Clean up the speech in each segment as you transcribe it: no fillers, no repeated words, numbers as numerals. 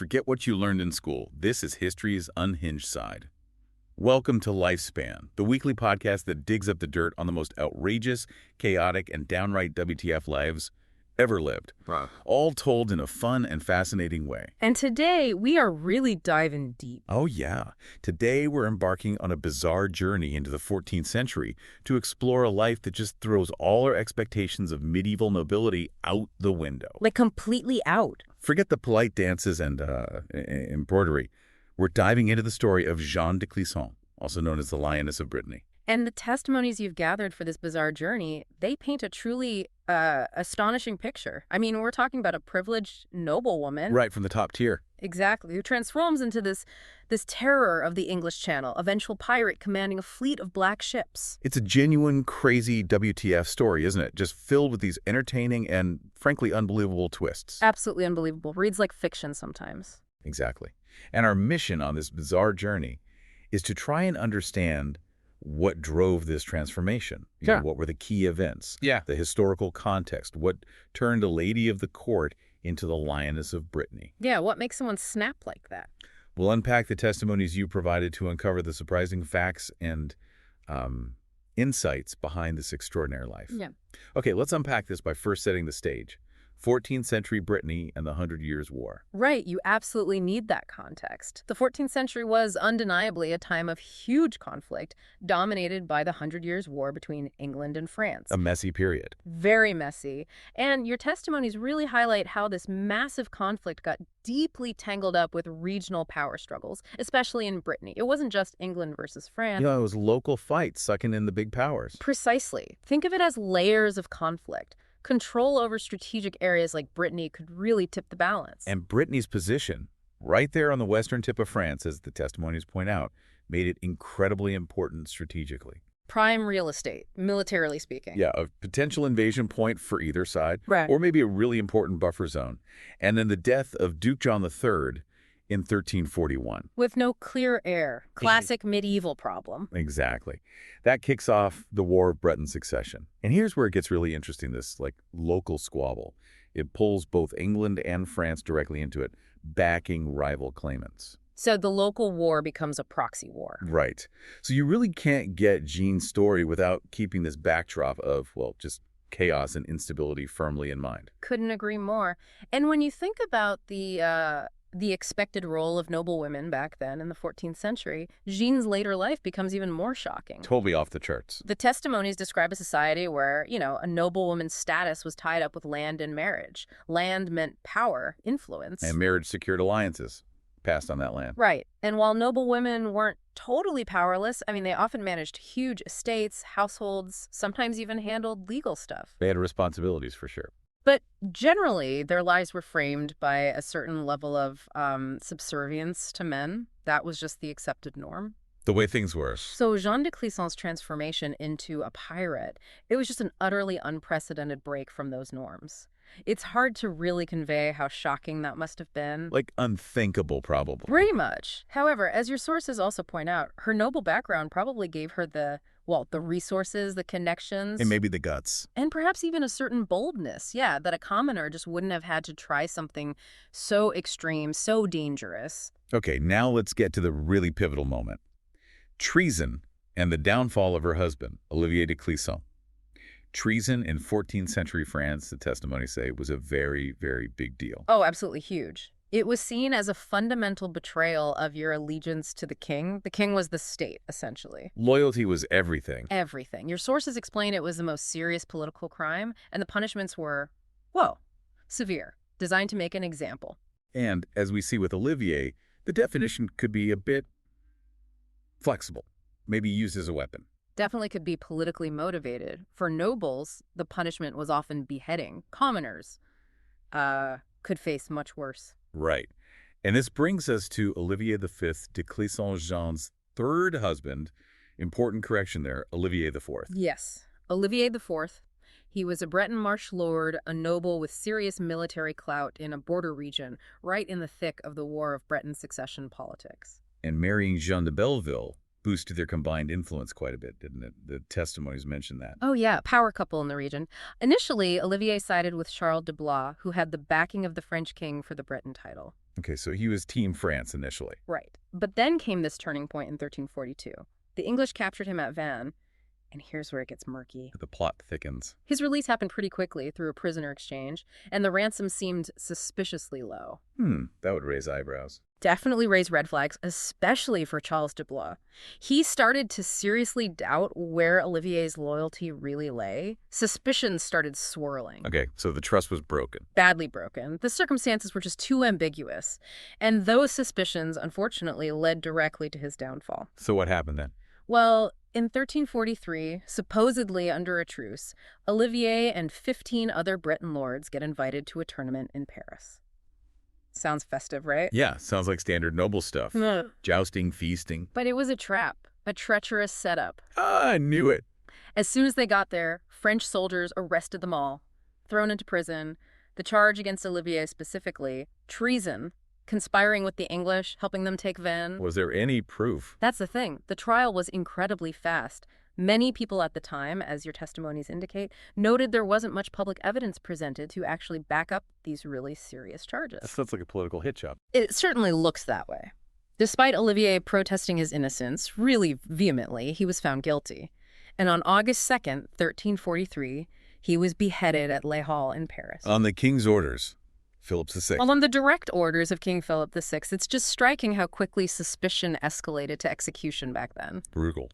Forget what you learned in school. This is history's unhinged side. Welcome to Lifespan, the weekly podcast that digs up the dirt on the most outrageous, chaotic, and downright WTF lives ever lived. Wow. All told in a fun and fascinating way. And today, we are really diving deep. Oh yeah. Today we're embarking on a bizarre journey into the 14th century to explore a life that just throws all our expectations of medieval nobility out the window. Like completely out. Forget the polite dances and embroidery. We're diving into the story of Jeanne de Clisson, also known as the Lioness of Brittany. And the testimonies you've gathered for this bizarre journey, they paint a truly astonishing picture. I mean, we're talking about a privileged noblewoman. Right, from the top tier. Exactly, who transforms into this terror of the English Channel, a vengeful pirate commanding a fleet of black ships. It's a genuine, crazy WTF story, isn't it? Just filled with these entertaining and, frankly, unbelievable twists. Absolutely unbelievable. Reads like fiction sometimes. Exactly. And our mission on this bizarre journey is to try and understand what drove this transformation. You know, what were the key events? Yeah. The historical context. What turned a lady of the court into the Lioness of Brittany? Yeah, what makes someone snap like that? We'll unpack the testimonies you provided to uncover the surprising facts and insights behind this extraordinary life. Yeah. Okay, let's unpack this by first setting the stage. 14th century Brittany and the 100 Years' War. Right, you absolutely need that context. The 14th century was undeniably a time of huge conflict, dominated by the 100 Years' War between England and France. A messy period. Very messy. And your testimonies really highlight how this massive conflict got deeply tangled up with regional power struggles, especially in Brittany. It wasn't just England versus France. You know, it was local fights sucking in the big powers. Precisely. Think of it as layers of conflict. Control over strategic areas like Brittany could really tip the balance. And Brittany's position, right there on the western tip of France, as the testimonies point out, made it incredibly important strategically. Prime real estate, militarily speaking. Yeah, a potential invasion point for either side, Right. or maybe a really important buffer zone. And then the death of Duke John III in 1341. With no clear heir. Classic medieval problem. Exactly. That kicks off the War of Breton Succession. And here's where it gets really interesting, this local squabble. It pulls both England and France directly into it, backing rival claimants. So the local war becomes a proxy war. Right. So you really can't get Jeanne's story without keeping this backdrop of, well, just chaos and instability firmly in mind. Couldn't agree more. And when you think about the expected role of noblewomen back then in the 14th century, Jeanne's later life becomes even more shocking. Totally off the charts. The testimonies describe a society where, a noblewoman's status was tied up with land and marriage. Land meant power, influence. And marriage secured alliances passed on that land. Right. And while noblewomen weren't totally powerless, they often managed huge estates, households, sometimes even handled legal stuff. They had responsibilities for sure. But generally, their lives were framed by a certain level of subservience to men. That was just the accepted norm. The way things were. So Jeanne de Clisson's transformation into a pirate, it was just an utterly unprecedented break from those norms. It's hard to really convey how shocking that must have been. Like unthinkable, probably. Pretty much. However, as your sources also point out, her noble background probably gave her the resources, the connections. And maybe the guts. And perhaps even a certain boldness, that a commoner just wouldn't have had to try something so extreme, so dangerous. Okay, now let's get to the really pivotal moment. Treason and the downfall of her husband, Olivier de Clisson. Treason in 14th century France, the testimonies say, was a very, very big deal. Oh, absolutely huge. It was seen as a fundamental betrayal of your allegiance to the king. The king was the state, essentially. Loyalty was everything. Everything. Your sources explain it was the most serious political crime, and the punishments were, severe, designed to make an example. And, as we see with Olivier, the definition could be a bit flexible, maybe used as a weapon. Definitely could be politically motivated. For nobles, the punishment was often beheading. Commoners could face much worse. Right. And this brings us to Olivier V de Clisson Jeanne's third husband. Important correction there, Olivier IV. Yes, Olivier IV. He was a Breton marsh lord, a noble with serious military clout in a border region, right in the thick of the War of Breton Succession politics. And marrying Jeanne de Belleville boosted their combined influence quite a bit, didn't it? The testimonies mentioned that. Oh yeah, power couple in the region. Initially, Olivier sided with Charles de Blois, who had the backing of the French king for the Breton title. Okay, so he was Team France initially. Right. But then came this turning point in 1342. The English captured him at Vannes, and here's where it gets murky. The plot thickens. His release happened pretty quickly through a prisoner exchange, and the ransom seemed suspiciously low. That would raise eyebrows. Definitely raised red flags, especially for Charles de Blois. He started to seriously doubt where Olivier's loyalty really lay. Suspicions started swirling. Okay, so the trust was broken. Badly broken. The circumstances were just too ambiguous. And those suspicions, unfortunately, led directly to his downfall. So what happened then? Well, in 1343, supposedly under a truce, Olivier and 15 other Breton lords get invited to a tournament in Paris. Sounds festive, right? Yeah, sounds like standard noble stuff. Ugh. Jousting, feasting. But it was a trap, a treacherous setup. Ah, I knew it. As soon as they got there, French soldiers arrested them all, thrown into prison. The charge against Olivier specifically, treason, conspiring with the English, helping them take Vannes. Was there any proof? That's the thing. The trial was incredibly fast. Many people at the time, as your testimonies indicate, noted there wasn't much public evidence presented to actually back up these really serious charges. That sounds like a political hit job. It certainly looks that way. Despite Olivier protesting his innocence really vehemently, he was found guilty. And on August 2nd, 1343, he was beheaded at Les Halles in Paris. On the king's orders, Philip VI. Well, on the direct orders of King Philip VI, it's just striking how quickly suspicion escalated to execution back then. Brutal.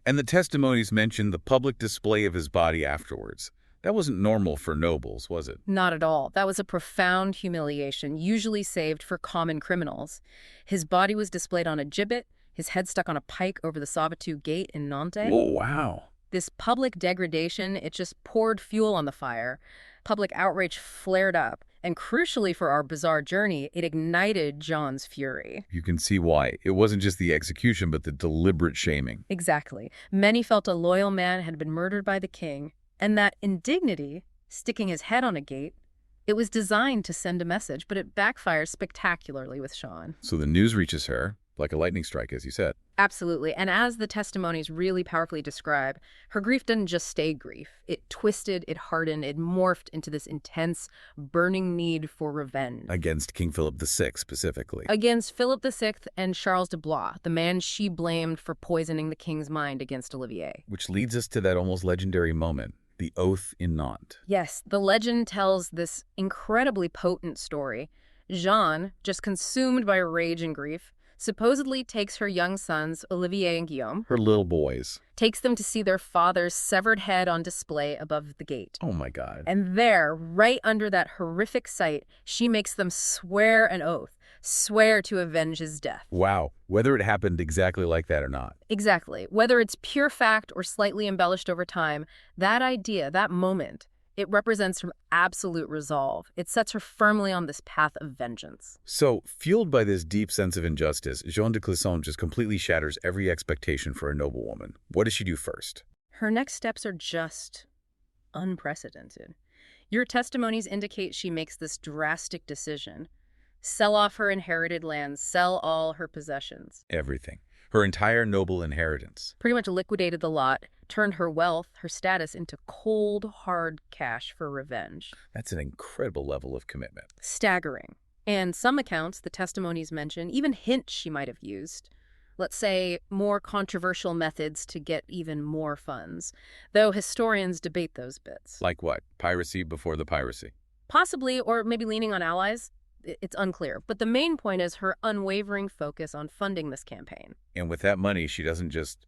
And the testimonies mentioned the public display of his body afterwards. That wasn't normal for nobles, was it? Not at all. That was a profound humiliation, usually saved for common criminals. His body was displayed on a gibbet, his head stuck on a pike over the Sauvetou Gate in Nantes. Oh, wow. This public degradation, it just poured fuel on the fire. Public outrage flared up. And crucially for our bizarre journey, it ignited Jeanne's fury. You can see why. It wasn't just the execution, but the deliberate shaming. Exactly. Many felt a loyal man had been murdered by the king, and that indignity, sticking his head on a gate, it was designed to send a message, but it backfires spectacularly with Jeanne. So the news reaches her, like a lightning strike, as you said. Absolutely. And as the testimonies really powerfully describe, her grief didn't just stay grief. It twisted, it hardened, it morphed into this intense, burning need for revenge. Against King Philip VI, specifically. Against Philip VI and Charles de Blois, the man she blamed for poisoning the king's mind against Olivier. Which leads us to that almost legendary moment, the oath in Nantes. Yes, the legend tells this incredibly potent story. Jeanne, just consumed by rage and grief, supposedly takes her young sons, Olivier and Guillaume, Her little boys. takes them to see their father's severed head on display above the gate. Oh my God. And there, right under that horrific sight, she makes them swear an oath, swear to avenge his death. Wow. Whether it happened exactly like that or not. Exactly. Whether it's pure fact or slightly embellished over time, that idea, that moment, it represents her absolute resolve. It sets her firmly on this path of vengeance. So, fueled by this deep sense of injustice, Jeanne de Clisson just completely shatters every expectation for a noblewoman. What does she do first? Her next steps are just unprecedented. Your testimonies indicate she makes this drastic decision. Sell off her inherited lands, sell all her possessions. Everything. Her entire noble inheritance. Pretty much liquidated the lot, turned her wealth, her status into cold, hard cash for revenge. That's an incredible level of commitment. Staggering. And some accounts, the testimonies mention, even hint she might have used, let's say, more controversial methods to get even more funds, though historians debate those bits. Like what? Piracy before the piracy? Possibly, or maybe leaning on allies. It's unclear. But the main point is her unwavering focus on funding this campaign. And with that money, she doesn't just,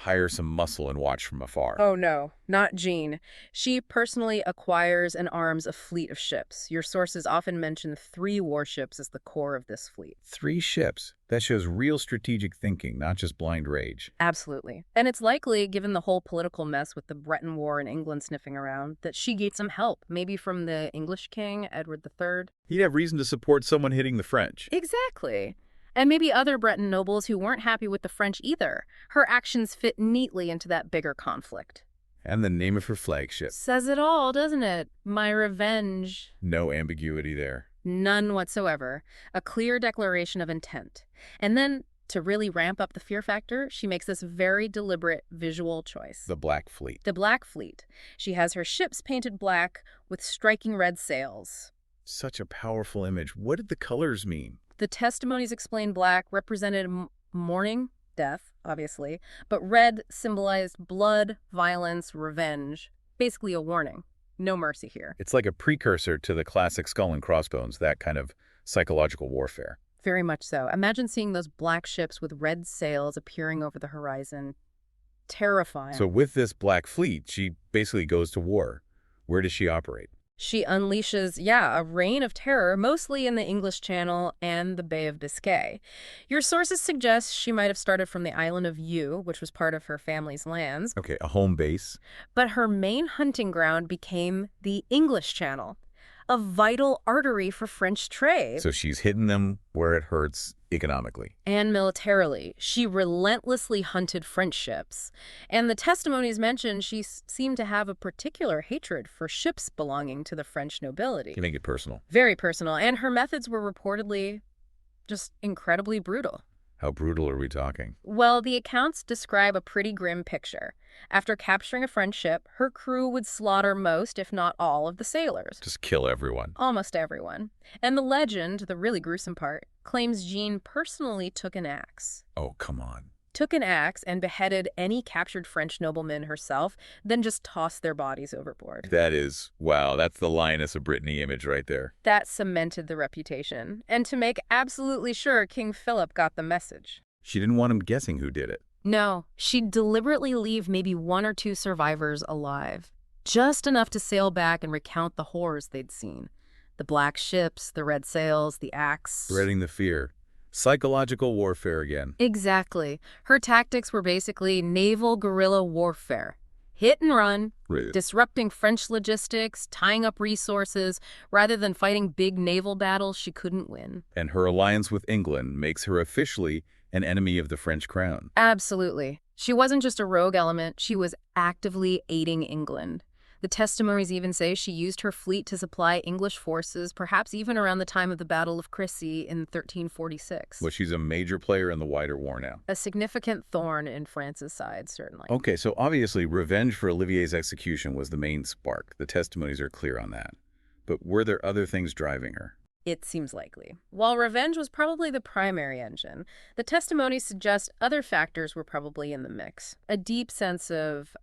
hire some muscle and watch from afar. Oh, no, not Jeanne. She personally acquires and arms a fleet of ships. Your sources often mention 3 warships as the core of this fleet. 3 ships. That shows real strategic thinking, not just blind rage. Absolutely. And it's likely, given the whole political mess with the Breton War and England sniffing around, that she gets some help, maybe from the English king, Edward III. He'd have reason to support someone hitting the French. Exactly. And maybe other Breton nobles who weren't happy with the French either. Her actions fit neatly into that bigger conflict. And the name of her flagship. Says it all, doesn't it? My revenge. No ambiguity there. None whatsoever. A clear declaration of intent. And then, to really ramp up the fear factor, she makes this very deliberate visual choice. The Black Fleet. The Black Fleet. She has her ships painted black with striking red sails. Such a powerful image. What did the colors mean? The testimonies explain black represented mourning, death, obviously, but red symbolized blood, violence, revenge. Basically a warning. No mercy here. It's like a precursor to the classic skull and crossbones, that kind of psychological warfare. Very much so. Imagine seeing those black ships with red sails appearing over the horizon. Terrifying. So with this black fleet, she basically goes to war. Where does she operate? She unleashes, a reign of terror, mostly in the English Channel and the Bay of Biscay. Your sources suggest she might have started from the island of Yew, which was part of her family's lands. Okay, a home base. But her main hunting ground became the English Channel, a vital artery for French trade. So she's hitting them where it hurts economically. And militarily. She relentlessly hunted French ships. And the testimonies mention she seemed to have a particular hatred for ships belonging to the French nobility. You make it personal. Very personal. And her methods were reportedly just incredibly brutal. How brutal are we talking? Well, the accounts describe a pretty grim picture. After capturing a French ship, her crew would slaughter most, if not all, of the sailors. Just kill everyone. Almost everyone. And the legend, the really gruesome part, claims Jeanne personally took an axe. Oh, come on. Took an axe and beheaded any captured French noblemen herself, then just tossed their bodies overboard. That is, wow, that's the Lioness of Brittany image right there. That cemented the reputation. And to make absolutely sure King Philip got the message. She didn't want him guessing who did it. No, she'd deliberately leave maybe one or two survivors alive. Just enough to sail back and recount the horrors they'd seen. The black ships, the red sails, the axe. Spreading the fear. Psychological warfare again. Exactly. Her tactics were basically naval guerrilla warfare. Hit and run, disrupting French logistics, tying up resources, rather than fighting big naval battles she couldn't win. And her alliance with England makes her officially an enemy of the French crown. Absolutely. She wasn't just a rogue element, she was actively aiding England. The testimonies even say she used her fleet to supply English forces, perhaps even around the time of the Battle of Crécy in 1346. Well, she's a major player in the wider war now. A significant thorn in France's side, certainly. Okay, so obviously revenge for Olivier's execution was the main spark. The testimonies are clear on that. But were there other things driving her? It seems likely. While revenge was probably the primary engine, the testimonies suggest other factors were probably in the mix. A deep sense of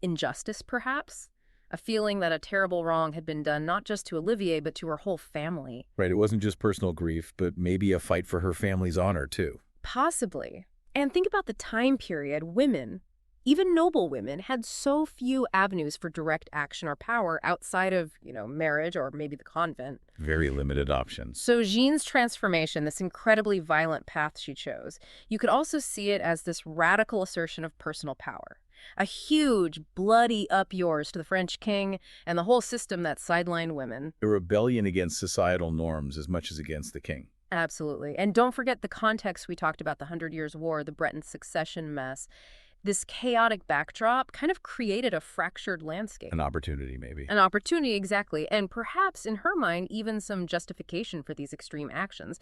injustice, perhaps? A feeling that a terrible wrong had been done not just to Olivier, but to her whole family. Right, it wasn't just personal grief, but maybe a fight for her family's honor, too. Possibly. And think about the time period. Women, even noble women, had so few avenues for direct action or power outside of, marriage or maybe the convent. Very limited options. So Jeanne's transformation, this incredibly violent path she chose, you could also see it as this radical assertion of personal power. A huge, bloody up yours to the French king and the whole system that sidelined women. A rebellion against societal norms as much as against the king. Absolutely. And don't forget the context we talked about, the 100 Years' War, the Breton succession mess. This chaotic backdrop kind of created a fractured landscape. An opportunity, maybe. An opportunity, exactly. And perhaps, in her mind, even some justification for these extreme actions.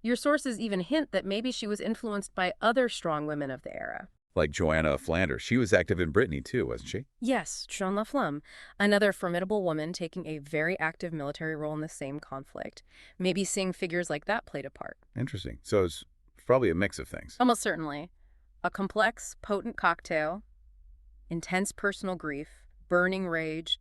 Your sources even hint that maybe she was influenced by other strong women of the era. Like Joanna of Flanders. She was active in Brittany, too, wasn't she? Yes, Jeanne la Flamme, another formidable woman taking a very active military role in the same conflict. Maybe seeing figures like that played a part. Interesting. So it's probably a mix of things. Almost certainly. A complex, potent cocktail, intense personal grief, burning rage,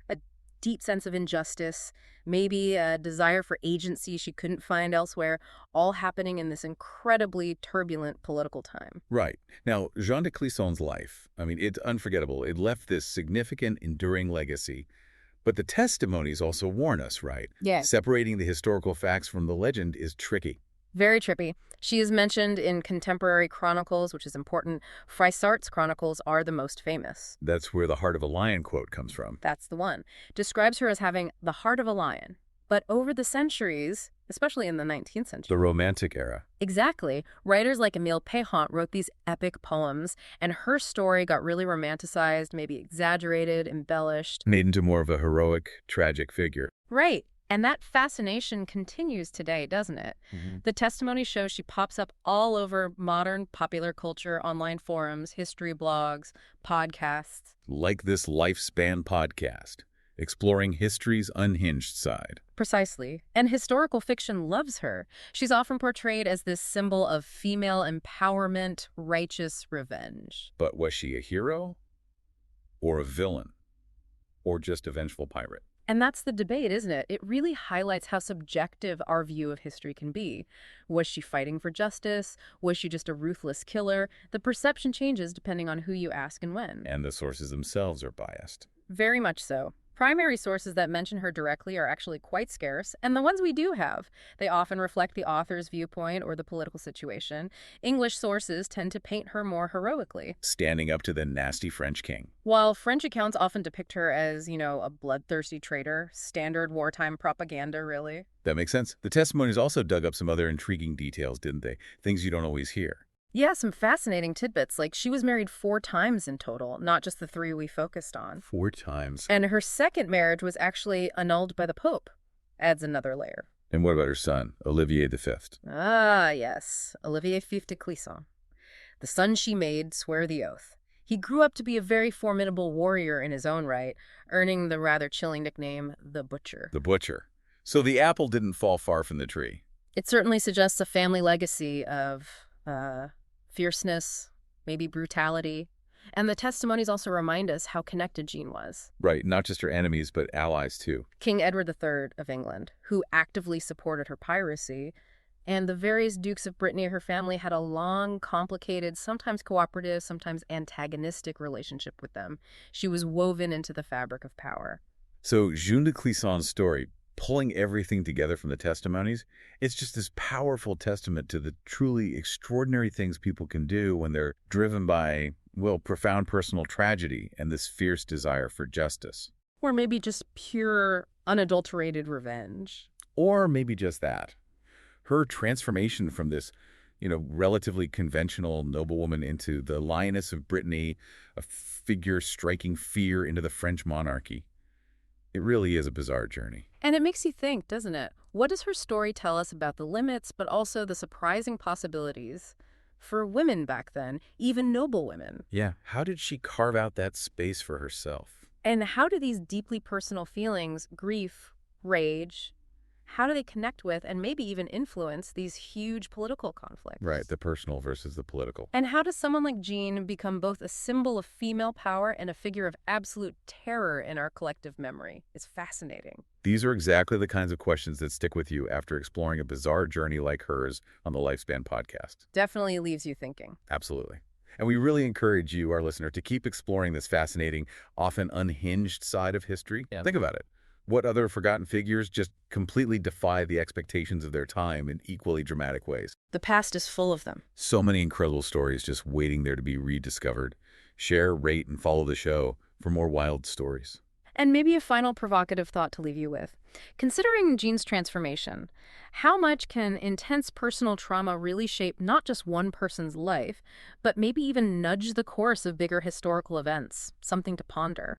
a deep sense of injustice, maybe a desire for agency she couldn't find elsewhere, all happening in this incredibly turbulent political time. Right. Now, Jeanne de Clisson's life, it's unforgettable. It left this significant, enduring legacy. But the testimonies also warn us, right? Yes. Separating the historical facts from the legend is tricky. Very trippy. She is mentioned in contemporary chronicles, which is important. Froissart's chronicles are the most famous. That's where the heart of a lion quote comes from. That's the one. Describes her as having the heart of a lion. But over the centuries, especially in the 19th century. The Romantic era. Exactly. Writers like Émile Péhant wrote these epic poems, and her story got really romanticized, maybe exaggerated, embellished. Made into more of a heroic, tragic figure. Right. And that fascination continues today, doesn't it? Mm-hmm. The testimony shows she pops up all over modern popular culture, online forums, history blogs, podcasts. Like this Lifespan podcast, exploring history's unhinged side. Precisely. And historical fiction loves her. She's often portrayed as this symbol of female empowerment, righteous revenge. But was she a hero or a villain or just a vengeful pirate? And that's the debate, isn't it? It really highlights how subjective our view of history can be. Was she fighting for justice? Was she just a ruthless killer? The perception changes depending on who you ask and when. And the sources themselves are biased. Very much so. Primary sources that mention her directly are actually quite scarce, and the ones we do have, they often reflect the author's viewpoint or the political situation. English sources tend to paint her more heroically, Standing up to the nasty French king. while French accounts often depict her as, a bloodthirsty traitor. Standard wartime propaganda, really. That makes sense. The testimonies also dug up some other intriguing details, didn't they? Things you don't always hear. Yeah, some fascinating tidbits, like she was married 4 times in total, not just the 3 we focused on. 4 times. And her second marriage was actually annulled by the Pope. Adds another layer. And what about her son, Olivier V? Ah, yes, Olivier de Clisson. The son she made swear the oath. He grew up to be a very formidable warrior in his own right, earning the rather chilling nickname, the Butcher. The Butcher. So the apple didn't fall far from the tree. It certainly suggests a family legacy of, fierceness, maybe brutality. And the testimonies also remind us how connected Jeanne was. Right, not just her enemies, but allies too. King Edward III of England, who actively supported her piracy, and the various dukes of Brittany, her family had a long, complicated, sometimes cooperative, sometimes antagonistic relationship with them. She was woven into the fabric of power. So Jeanne de Clisson's story, pulling everything together from the testimonies, it's just this powerful testament to the truly extraordinary things people can do when they're driven by, well, profound personal tragedy and this fierce desire for justice. Or maybe just pure, unadulterated revenge. Or maybe just that. Her transformation from this, relatively conventional noblewoman into the Lioness of Brittany, a figure striking fear into the French monarchy. It really is a bizarre journey. And it makes you think, doesn't it? What does her story tell us about the limits, but also the surprising possibilities for women back then, even noble women? Yeah, how did she carve out that space for herself? And how do these deeply personal feelings, grief, rage, how do they connect with and maybe even influence these huge political conflicts? Right, the personal versus the political. And how does someone like Jeanne become both a symbol of female power and a figure of absolute terror in our collective memory? It's fascinating. These are exactly the kinds of questions that stick with you after exploring a bizarre journey like hers on the Lifespan podcast. Definitely leaves you thinking. Absolutely. And we really encourage you, our listener, to keep exploring this fascinating, often unhinged side of history. Yeah. Think about it. What other forgotten figures just completely defy the expectations of their time in equally dramatic ways? The past is full of them. So many incredible stories just waiting there to be rediscovered. Share, rate, and follow the show for more wild stories. And maybe a final provocative thought to leave you with. Considering Jeanne's transformation, how much can intense personal trauma really shape not just one person's life, but maybe even nudge the course of bigger historical events? Something to ponder.